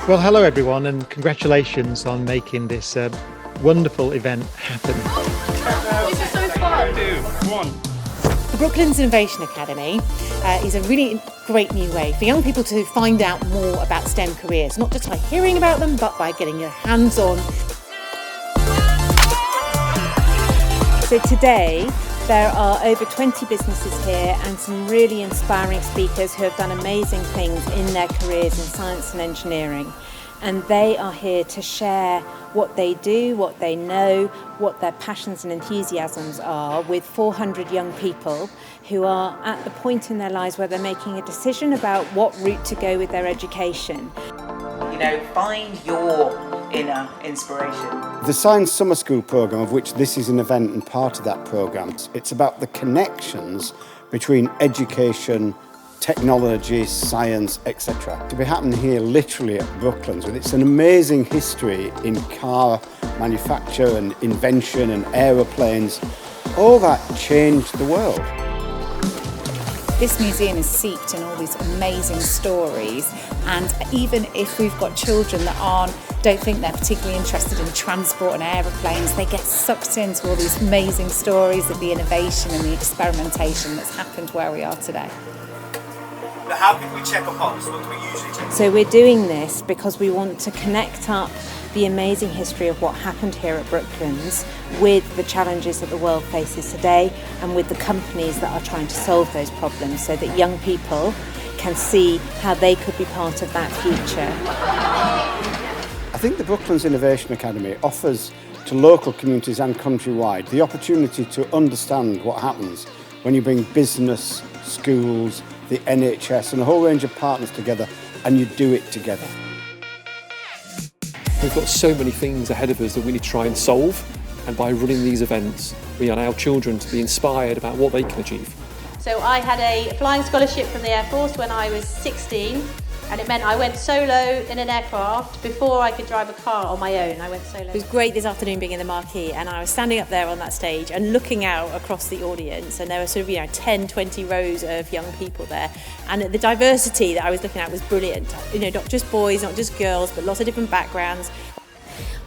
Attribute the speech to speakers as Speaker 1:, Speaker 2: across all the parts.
Speaker 1: Well, hello everyone, and congratulations on making this wonderful event happen.
Speaker 2: This is so fun.
Speaker 3: 2, 1.
Speaker 4: The Brooklands Innovation Academy is a really great new way for young people to find out more about STEM careers, not just by hearing about them, but by getting your hands on. So today, there are over 20 businesses here and some really inspiring speakers who have done amazing things in their careers in science and engineering. And they are here to share what they do, what they know, what their passions and enthusiasms are with 400 young people who are at the point in their lives where they're making a decision about what route to go with their education.
Speaker 5: Find your inner inspiration.
Speaker 6: The Science Summer School programme, of which this is an event and part of that programme, it's about the connections between education, technology, science, etc. To be happening here literally at Brooklands, with it's an amazing history in car manufacture and invention and aeroplanes, all that changed the world.
Speaker 7: This museum is steeped in all these amazing stories, and even if we've got children that don't think they're particularly interested in transport and aeroplanes, they get sucked into all these amazing stories of the innovation and the experimentation that's happened where we are today.
Speaker 3: But how can we check a box? What do we usually check?
Speaker 4: So we're doing this because we want to connect up the amazing history of what happened here at Brooklands with the challenges that the world faces today and with the companies that are trying to solve those problems, so that young people can see how they could be part of that future.
Speaker 6: I think the Brooklands Innovation Academy offers to local communities and countrywide the opportunity to understand what happens when you bring business, schools, the NHS and a whole range of partners together, and you do it together.
Speaker 8: We've got so many things ahead of us that we need to try and solve, and by running these events, we allow children to be inspired about what they can achieve.
Speaker 2: So I had a flying scholarship from the Air Force when I was 16, and it meant I went solo in an aircraft before I could drive a car on my own. I went solo.
Speaker 4: It was great this afternoon being in the marquee, and I was standing up there on that stage and looking out across the audience, and there were sort of 10, 20 rows of young people there, and the diversity that I was looking at was brilliant. Not just boys, not just girls, but lots of different backgrounds.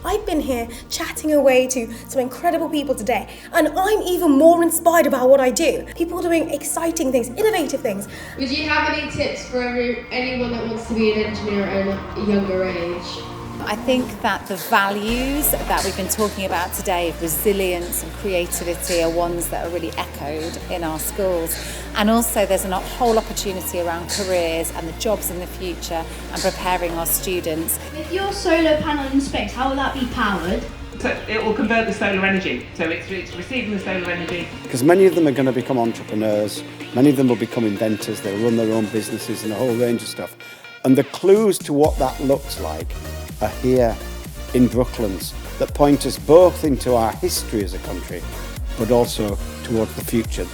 Speaker 9: I've been here chatting away to some incredible people today, and I'm even more inspired about what I do. People doing exciting things, innovative things.
Speaker 10: Would you have any tips for anyone that wants to be an engineer at a younger age?
Speaker 7: I think that the values that we've been talking about today of resilience and creativity are ones that are really echoed in our schools. And also there's a whole opportunity around careers and the jobs in the future and preparing our students.
Speaker 11: With your solar panel in space, how will that be powered?
Speaker 5: So it will convert the solar energy. So it's receiving the solar energy.
Speaker 6: Because many of them are going to become entrepreneurs, many of them will become inventors, they'll run their own businesses and a whole range of stuff. And the clues to what that looks like are here in Brooklands that point us both into our history as a country, but also towards the future.